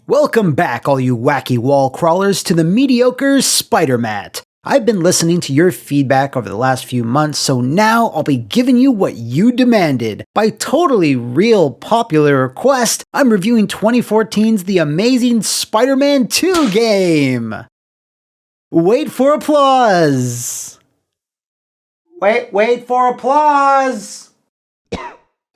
Welcome back, all you wacky wall crawlers, to the Mediocre Spider-Mat. I've been listening to your feedback over the last few months, so now I'll be giving you what you demanded. By totally real popular request, I'm reviewing 2014's The Amazing Spider-Man 2 game! Wait for applause! Wait for applause!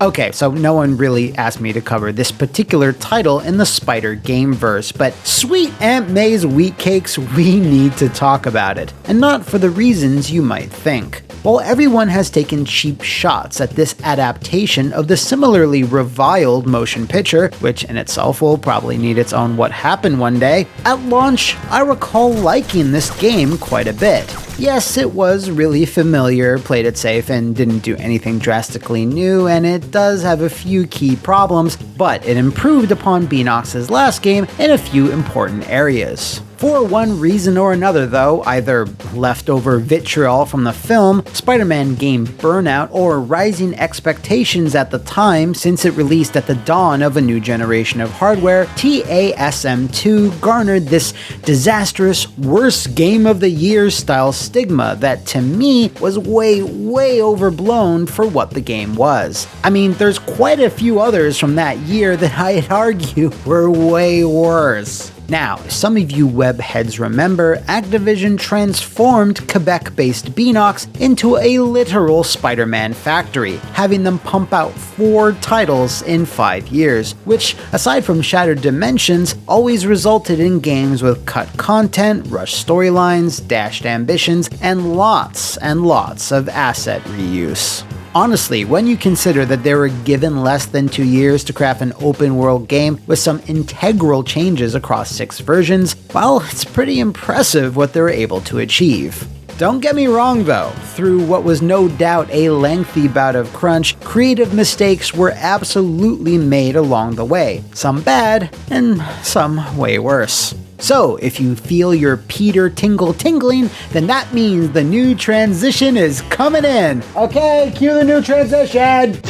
Okay, so no one really asked me to cover this particular title in the Spider Gameverse, but sweet Aunt May's wheat cakes, we need to talk about it, and not for the reasons you might think. While everyone has taken cheap shots at this adaptation of the similarly reviled motion picture, which in itself will probably need its own What Happened one day, at launch, I recall liking this game quite a bit. Yes, it was really familiar, played it safe, and didn't do anything drastically new, and it does have a few key problems, but it improved upon Beanox's last game in a few important areas. For one reason or another though, either leftover vitriol from the film, Spider-Man game burnout, or rising expectations at the time since it released at the dawn of a new generation of hardware, TASM2 garnered this disastrous, worst game of the year style stigma that to me was way overblown for what the game was. I mean, there's quite a few others from that year that I'd argue were way worse. Now, if some of you webheads remember, Activision transformed Quebec-based Beanox into a literal Spider-Man factory, having them pump out 4 titles in 5 years, which, aside from Shattered Dimensions, always resulted in games with cut content, rushed storylines, dashed ambitions, and lots of asset reuse. Honestly, when you consider that they were given less than 2 years to craft an open-world game with some integral changes across 6 versions, well, it's pretty impressive what they were able to achieve. Don't get me wrong though, through what was no doubt a lengthy bout of crunch, creative mistakes were absolutely made along the way, some bad, and some way worse. So, if you feel your Peter tingle tingling, then that means the new transition is coming in. Okay, cue the new transition!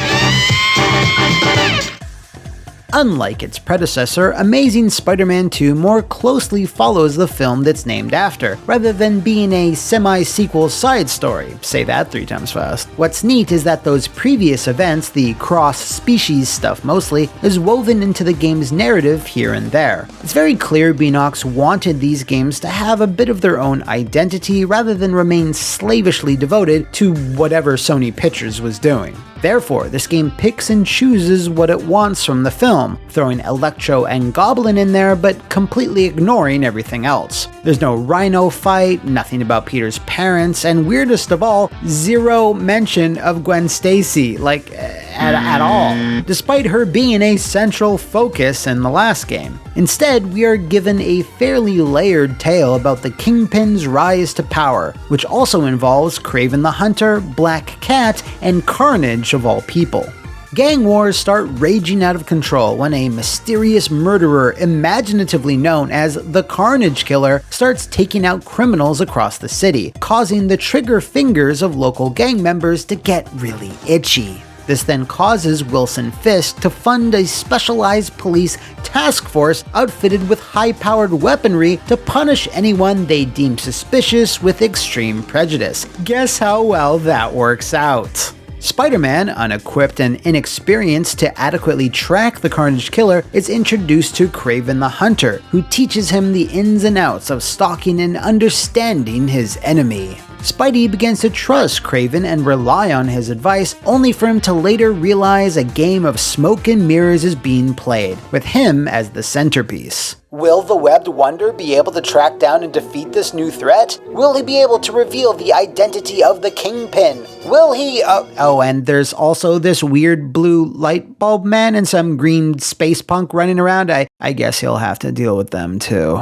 Unlike its predecessor, Amazing Spider-Man 2 more closely follows the film that's named after, rather than being a semi-sequel side story. Say that 3 times fast. What's neat is that those previous events, the cross-species stuff mostly, is woven into the game's narrative here and there. It's very clear Beanox wanted these games to have a bit of their own identity rather than remain slavishly devoted to whatever Sony Pictures was doing. Therefore, this game picks and chooses what it wants from the film, throwing Electro and Goblin in there, but completely ignoring everything else. There's no Rhino fight, nothing about Peter's parents, and weirdest of all, 0 mention of Gwen Stacy, at all, despite her being a central focus in the last game. Instead, we are given a fairly layered tale about the Kingpin's rise to power, which also involves Kraven the Hunter, Black Cat, and Carnage of all people. Gang wars start raging out of control when a mysterious murderer imaginatively known as the Carnage Killer starts taking out criminals across the city, causing the trigger fingers of local gang members to get really itchy. This then causes Wilson Fisk to fund a specialized police task force outfitted with high-powered weaponry to punish anyone they deem suspicious with extreme prejudice. Guess how well that works out. Spider-Man, unequipped and inexperienced to adequately track the Carnage Killer, is introduced to Kraven the Hunter, who teaches him the ins and outs of stalking and understanding his enemy. Spidey begins to trust Kraven and rely on his advice, only for him to later realize a game of smoke and mirrors is being played, with him as the centerpiece. Will the Webbed Wonder be able to track down and defeat this new threat? Will he be able to reveal the identity of the Kingpin? Will he, and there's also this weird blue light bulb man and some green space punk running around. I guess he'll have to deal with them too.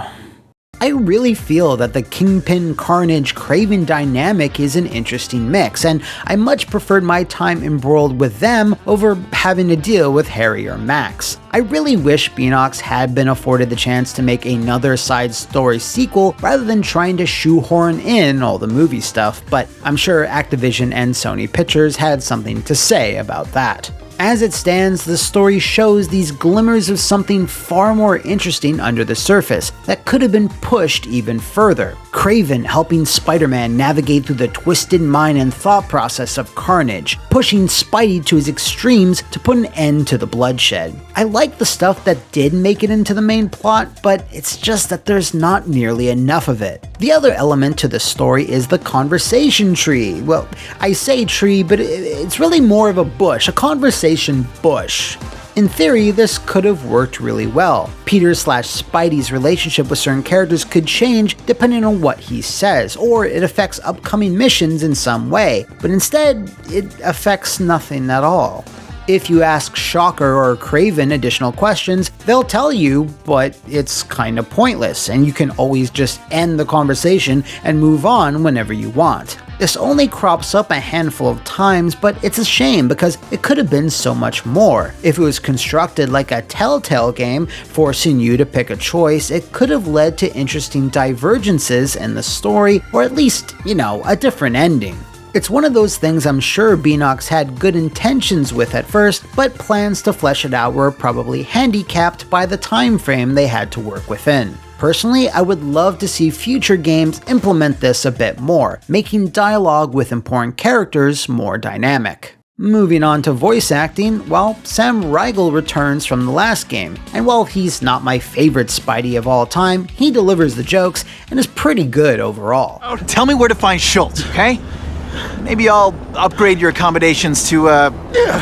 I really feel that the Kingpin Carnage Kraven dynamic is an interesting mix, and I much preferred my time embroiled with them over having to deal with Harry or Max. I really wish Beanox had been afforded the chance to make another side story sequel rather than trying to shoehorn in all the movie stuff, but I'm sure Activision and Sony Pictures had something to say about that. As it stands, the story shows these glimmers of something far more interesting under the surface that could have been pushed even further. Kraven helping Spider-Man navigate through the twisted mind and thought process of Carnage, pushing Spidey to his extremes to put an end to the bloodshed. I like the stuff that did make it into the main plot, but it's just that there's not nearly enough of it. The other element to the story is the conversation tree. Well, I say tree, but it's really more of a bush, a conversation bush. In theory, this could have worked really well. Peter/Spidey's relationship with certain characters could change depending on what he says, or it affects upcoming missions in some way, but instead, it affects nothing at all. If you ask Shocker or Kraven additional questions, they'll tell you, but it's kinda pointless, and you can always just end the conversation and move on whenever you want. This only crops up a handful of times, but it's a shame because it could have been so much more. If it was constructed like a Telltale game, forcing you to pick a choice, it could have led to interesting divergences in the story, or at least, a different ending. It's one of those things I'm sure Beanox had good intentions with at first, but plans to flesh it out were probably handicapped by the time frame they had to work within. Personally, I would love to see future games implement this a bit more, making dialogue with important characters more dynamic. Moving on to voice acting, well, Sam Riegel returns from the last game, and while he's not my favorite Spidey of all time, he delivers the jokes and is pretty good overall. Oh, tell me where to find Schultz, okay? Maybe I'll upgrade your accommodations to a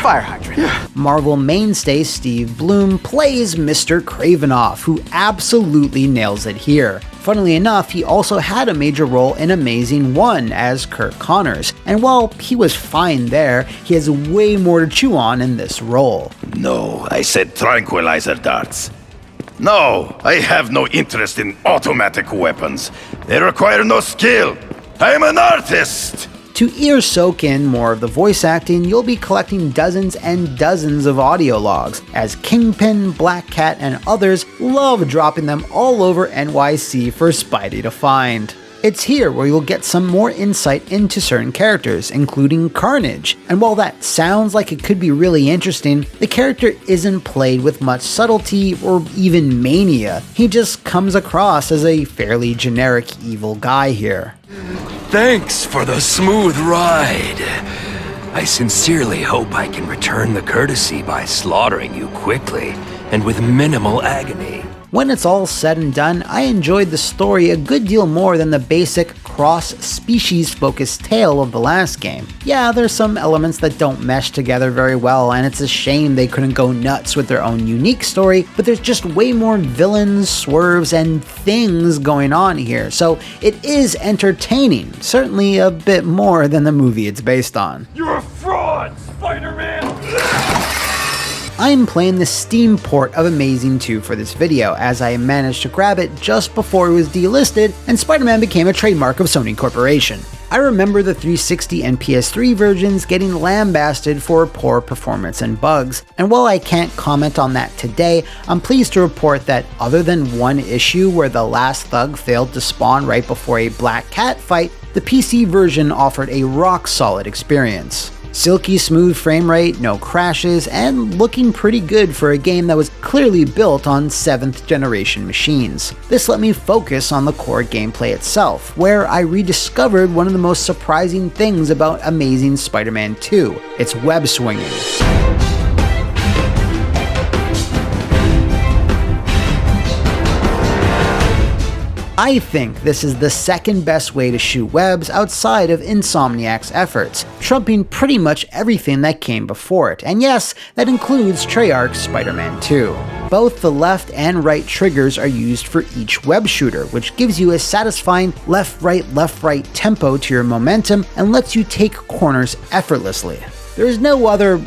fire hydrant. Marvel mainstay Steve Blum plays Mr. Kravinoff, who absolutely nails it here. Funnily enough, he also had a major role in Amazing 1 as Kirk Connors, and while he was fine there, he has way more to chew on in this role. No, I said tranquilizer darts. No, I have no interest in automatic weapons. They require no skill. I am an artist! To ear soak in more of the voice acting, you'll be collecting dozens and dozens of audio logs, as Kingpin, Black Cat, and others love dropping them all over NYC for Spidey to find. It's here where you'll get some more insight into certain characters, including Carnage, and while that sounds like it could be really interesting, the character isn't played with much subtlety or even mania. He just comes across as a fairly generic evil guy here. Thanks for the smooth ride. I sincerely hope I can return the courtesy by slaughtering you quickly and with minimal agony. When it's all said and done, I enjoyed the story a good deal more than the basic cross-species focused tale of the last game. Yeah, there's some elements that don't mesh together very well, and it's a shame they couldn't go nuts with their own unique story, but there's just way more villains, swerves, and things going on here, so it is entertaining, certainly a bit more than the movie it's based on. You're a fraud, Spider-Man! I'm playing the Steam port of Amazing 2 for this video, as I managed to grab it just before it was delisted and Spider-Man became a trademark of Sony Corporation. I remember the 360 and PS3 versions getting lambasted for poor performance and bugs, and while I can't comment on that today, I'm pleased to report that other than one issue where the last thug failed to spawn right before a Black Cat fight, the PC version offered a rock-solid experience. Silky smooth frame rate, no crashes, and looking pretty good for a game that was clearly built on 7th generation machines. This let me focus on the core gameplay itself, where I rediscovered one of the most surprising things about Amazing Spider-Man 2, its web swinging. I think this is the second best way to shoot webs outside of Insomniac's efforts, trumping pretty much everything that came before it, and yes, that includes Treyarch's Spider-Man 2. Both the left and right triggers are used for each web shooter, which gives you a satisfying left-right tempo to your momentum and lets you take corners effortlessly. There's no other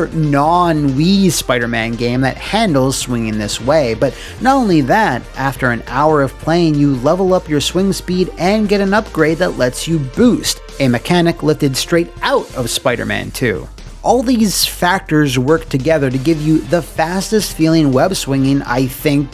non-Wii Spider-Man game that handles swinging this way, but not only that, after an hour of playing you level up your swing speed and get an upgrade that lets you boost, a mechanic lifted straight out of Spider-Man 2. All these factors work together to give you the fastest feeling web swinging I think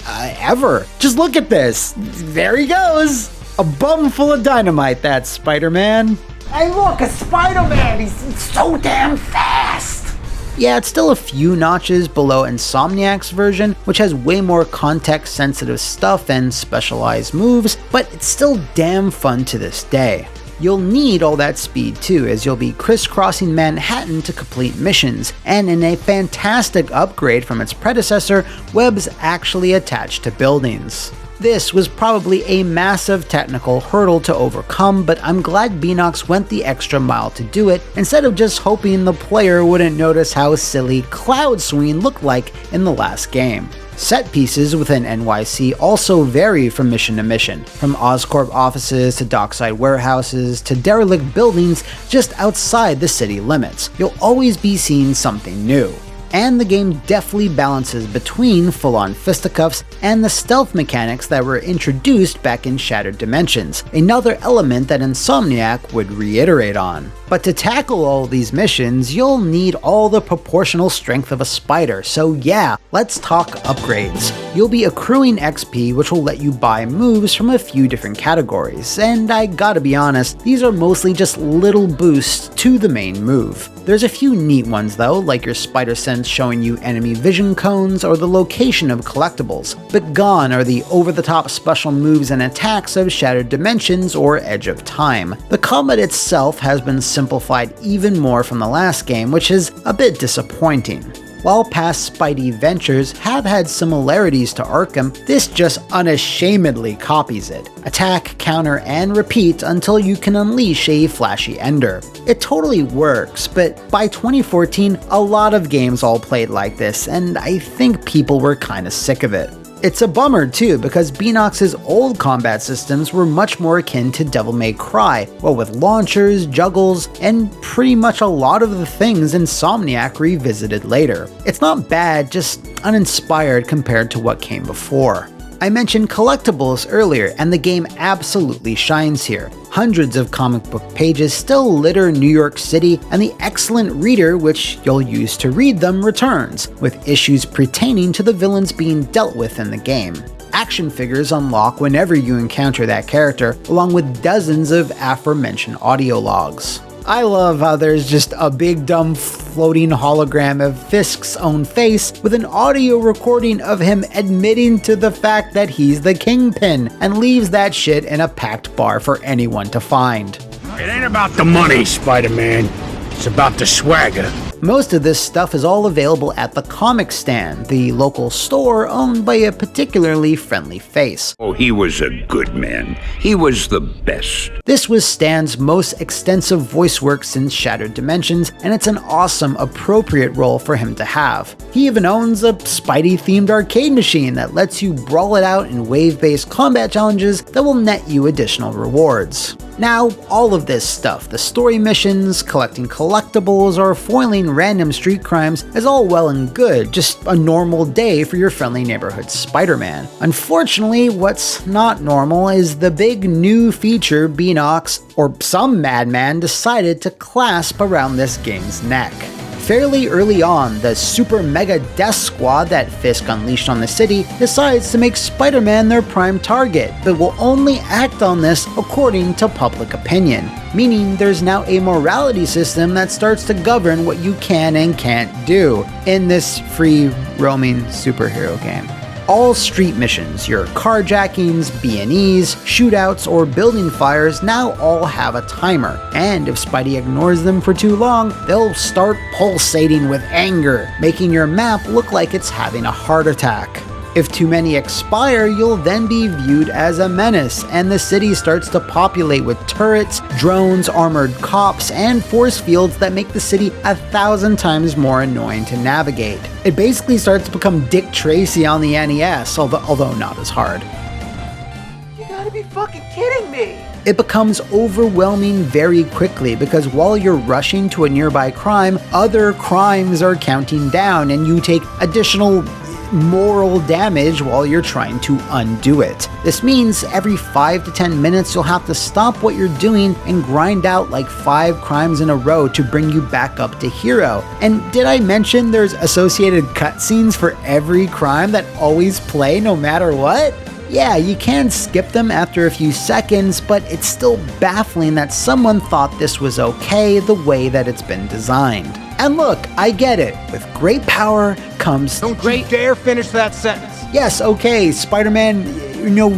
ever. Just look at this, there he goes! A bum full of dynamite, that's Spider-Man. Hey look, a Spider-Man! He's so damn fast! Yeah, it's still a few notches below Insomniac's version, which has way more context-sensitive stuff and specialized moves, but it's still damn fun to this day. You'll need all that speed too, as you'll be crisscrossing Manhattan to complete missions, and in a fantastic upgrade from its predecessor, webs actually attached to buildings. This was probably a massive technical hurdle to overcome, but I'm glad Beenox went the extra mile to do it, instead of just hoping the player wouldn't notice how silly Cloud Swing looked like in the last game. Set pieces within NYC also vary from mission to mission, from Oscorp offices to dockside warehouses to derelict buildings just outside the city limits. You'll always be seeing something new. And the game definitely balances between full-on fisticuffs and the stealth mechanics that were introduced back in Shattered Dimensions, another element that Insomniac would reiterate on. But to tackle all these missions, you'll need all the proportional strength of a spider, so yeah, let's talk upgrades. You'll be accruing XP, which will let you buy moves from a few different categories, and I gotta be honest, these are mostly just little boosts to the main move. There's a few neat ones though, like your spider sense showing you enemy vision cones or the location of collectibles, but gone are the over-the-top special moves and attacks of Shattered Dimensions or Edge of Time. The combat itself has been simplified even more from the last game, which is a bit disappointing. While past Spidey ventures have had similarities to Arkham, this just unashamedly copies it. Attack, counter, and repeat until you can unleash a flashy ender. It totally works, but by 2014, a lot of games all played like this, and I think people were kinda sick of it. It's a bummer too, because Beenox's old combat systems were much more akin to Devil May Cry, well, with launchers, juggles, and pretty much a lot of the things Insomniac revisited later. It's not bad, just uninspired compared to what came before. I mentioned collectibles earlier, and the game absolutely shines here. Hundreds of comic book pages still litter New York City, and the excellent reader which you'll use to read them returns, with issues pertaining to the villains being dealt with in the game. Action figures unlock whenever you encounter that character, along with dozens of aforementioned audio logs. I love how there's just a big dumb floating hologram of Fisk's own face with an audio recording of him admitting to the fact that he's the Kingpin, and leaves that shit in a packed bar for anyone to find. It ain't about the money, Spider-Man. It's about the swagger. Most of this stuff is all available at the Comic Stand, the local store owned by a particularly friendly face. Oh, he was a good man. He was the best. This was Stan's most extensive voice work since Shattered Dimensions, and it's an awesome, appropriate role for him to have. He even owns a Spidey-themed arcade machine that lets you brawl it out in wave-based combat challenges that will net you additional rewards. Now, all of this stuff, the story missions, collecting collectibles, or foiling random street crimes, is all well and good, just a normal day for your friendly neighborhood Spider-Man. Unfortunately, what's not normal is the big new feature Beenox, or some madman, decided to clasp around this game's neck. Fairly early on, the super mega death squad that Fisk unleashed on the city decides to make Spider-Man their prime target, but will only act on this according to public opinion, meaning there's now a morality system that starts to govern what you can and can't do in this free roaming superhero game. All street missions, your carjackings, B&Es, shootouts, or building fires now all have a timer, and if Spidey ignores them for too long, they'll start pulsating with anger, making your map look like it's having a heart attack. If too many expire, you'll then be viewed as a menace, and the city starts to populate with turrets, drones, armored cops, and force fields that make the city 1,000 times more annoying to navigate. It basically starts to become Dick Tracy on the NES, although not as hard. You gotta be fucking kidding me! It becomes overwhelming very quickly, because while you're rushing to a nearby crime, other crimes are counting down, and you take additional moral damage while you're trying to undo it. This means every 5 to 10 minutes you'll have to stop what you're doing and grind out like 5 crimes in a row to bring you back up to hero. And did I mention there's associated cutscenes for every crime that always play no matter what? Yeah, you can skip them after a few seconds, but it's still baffling that someone thought this was okay the way that it's been designed. And look, I get it. With great power comes Don't you dare finish that sentence. Yes, okay, Spider-Man,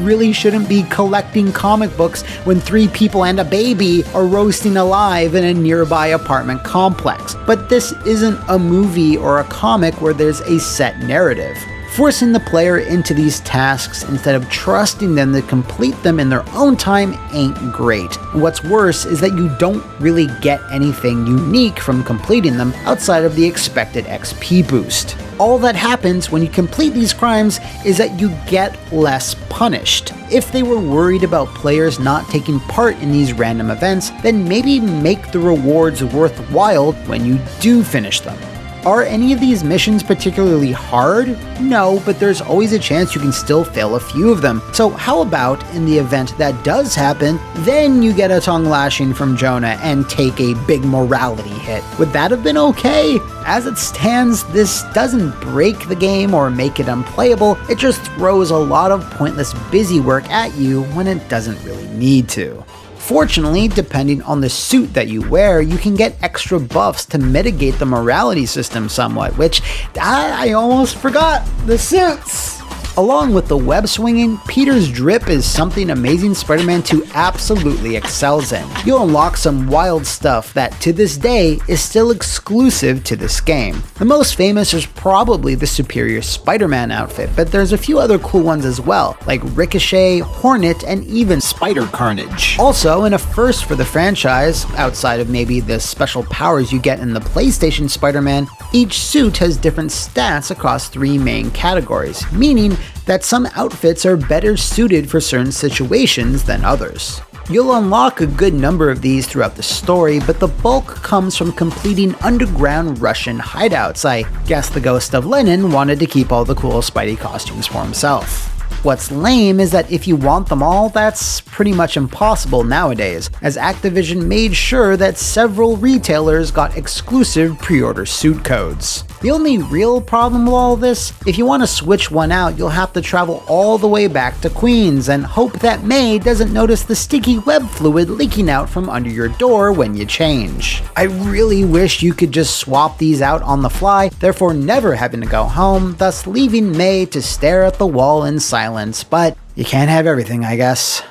really shouldn't be collecting comic books when 3 people and a baby are roasting alive in a nearby apartment complex. But this isn't a movie or a comic where there's a set narrative. Forcing the player into these tasks instead of trusting them to complete them in their own time ain't great. What's worse is that you don't really get anything unique from completing them outside of the expected XP boost. All that happens when you complete these crimes is that you get less punished. If they were worried about players not taking part in these random events, then maybe make the rewards worthwhile when you do finish them. Are any of these missions particularly hard? No, but there's always a chance you can still fail a few of them. So how about, in the event that does happen, then you get a tongue lashing from Jonah and take a big morality hit? Would that have been okay? As it stands, this doesn't break the game or make it unplayable, it just throws a lot of pointless busy work at you when it doesn't really need to. Fortunately, depending on the suit that you wear, you can get extra buffs to mitigate the morality system somewhat, which I almost forgot, the suits! Along with the web swinging, Peter's drip is something Amazing Spider-Man 2 absolutely excels in. You'll unlock some wild stuff that to this day is still exclusive to this game. The most famous is probably the Superior Spider-Man outfit, but there's a few other cool ones as well, like Ricochet, Hornet, and even Spider Carnage. Also, in a first for the franchise, outside of maybe the special powers you get in the PlayStation Spider-Man, each suit has different stats across 3 main categories, meaning that some outfits are better suited for certain situations than others. You'll unlock a good number of these throughout the story, but the bulk comes from completing underground Russian hideouts. I guess the ghost of Lenin wanted to keep all the cool Spidey costumes for himself. What's lame is that if you want them all, that's pretty much impossible nowadays, as Activision made sure that several retailers got exclusive pre-order suit codes. The only real problem with all this, if you want to switch one out, you'll have to travel all the way back to Queens and hope that May doesn't notice the sticky web fluid leaking out from under your door when you change. I really wish you could just swap these out on the fly, therefore never having to go home, thus leaving May to stare at the wall in silence, but you can't have everything, I guess.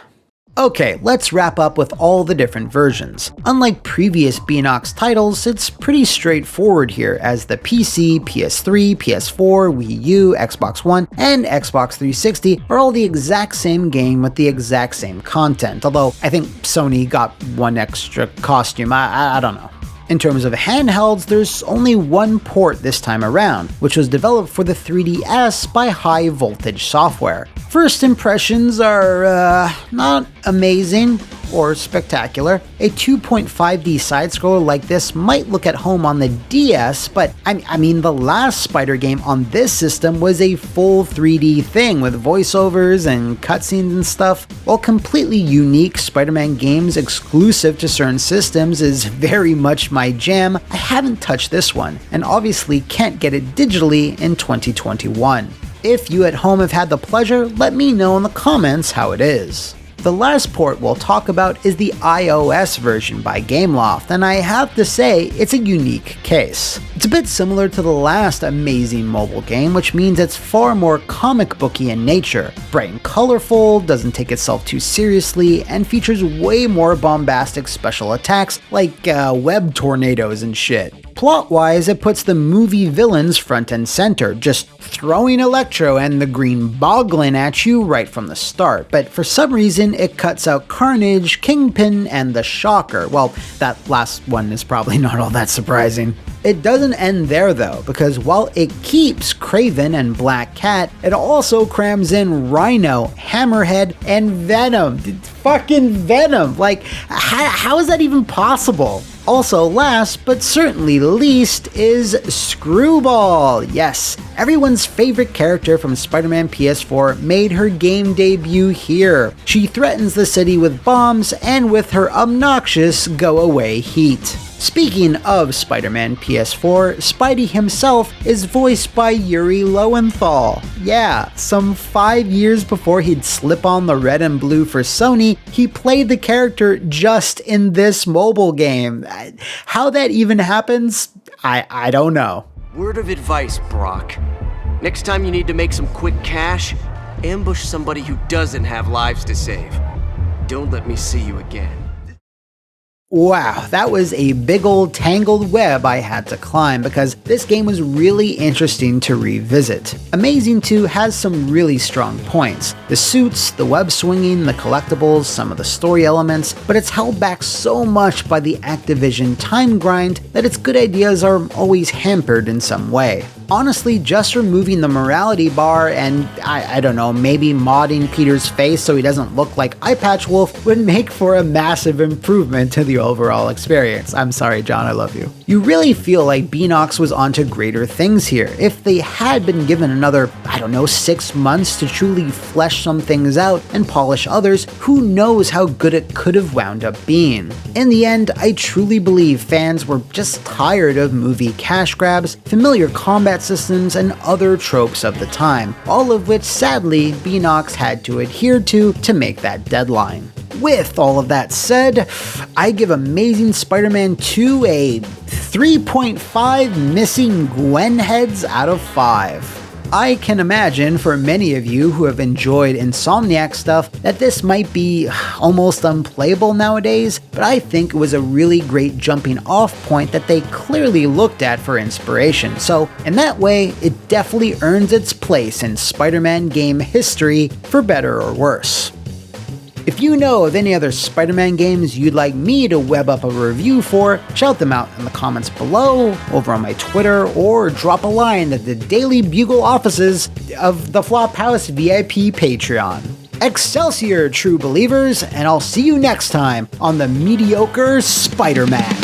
Okay, let's wrap up with all the different versions. Unlike previous Beanox titles, it's pretty straightforward here, as the PC, PS3, PS4, Wii U, Xbox One, and Xbox 360 are all the exact same game with the exact same content, although I think Sony got one extra costume, I don't know. In terms of handhelds, there's only one port this time around, which was developed for the 3DS by High Voltage Software. First impressions are, not amazing or spectacular. A 2.5D side-scroller like this might look at home on the DS, but I mean the last Spider game on this system was a full 3D thing with voiceovers and cutscenes and stuff. While completely unique Spider-Man games exclusive to certain systems is very much my jam, I haven't touched this one, and obviously can't get it digitally in 2021. If you at home have had the pleasure, let me know in the comments how it is. The last port we'll talk about is the iOS version by Gameloft, and I have to say, it's a unique case. It's a bit similar to the last amazing mobile game, which means it's far more comic booky in nature. Bright and colorful, doesn't take itself too seriously, and features way more bombastic special attacks like web tornadoes and shit. Plot-wise, it puts the movie villains front and center, just throwing Electro and the Green Boglin at you right from the start, but for some reason it cuts out Carnage, Kingpin, and the Shocker. Well, that last one is probably not all that surprising. It doesn't end there though, because while it keeps Kraven and Black Cat, it also crams in Rhino, Hammerhead, and Venom. Fucking Venom! Like, how is that even possible? Also last, but certainly least, is Screwball. Yes, everyone's favorite character from Spider-Man PS4 made her game debut here. She threatens the city with bombs and with her obnoxious go-away heat. Speaking of Spider-Man PS4, Spidey himself is voiced by Yuri Lowenthal. Yeah, some 5 years before he'd slip on the red and blue for Sony, he played the character just in this mobile game. How that even happens, I don't know. Word of advice, Brock. Next time you need to make some quick cash, ambush somebody who doesn't have lives to save. Don't let me see you again. Wow, that was a big old tangled web I had to climb because this game was really interesting to revisit. Amazing 2 has some really strong points. The suits, the web swinging, the collectibles, some of the story elements, but it's held back so much by the Activision time grind that its good ideas are always hampered in some way. Honestly, just removing the morality bar and, I don't know, maybe modding Peter's face so he doesn't look like Eyepatch Wolf would make for a massive improvement to the overall experience. I'm sorry, John, I love you. You really feel like Beanox was onto greater things here. If they had been given another, 6 months to truly flesh some things out and polish others, who knows how good it could have wound up being. In the end, I truly believe fans were just tired of movie cash grabs, familiar combat systems, and other tropes of the time, all of which sadly Beanox had to adhere to make that deadline. With all of that said, I give Amazing Spider-Man 2 a 3.5 missing Gwen heads out of 5. I can imagine for many of you who have enjoyed Insomniac stuff that this might be almost unplayable nowadays, but I think it was a really great jumping off point that they clearly looked at for inspiration, so in that way, it definitely earns its place in Spider-Man game history, for better or worse. If you know of any other Spider-Man games you'd like me to web up a review for, shout them out in the comments below, over on my Twitter, or drop a line at the Daily Bugle offices of the Flophouse VIP Patreon. Excelsior, true believers, and I'll see you next time on the Mediocre Spider-Man.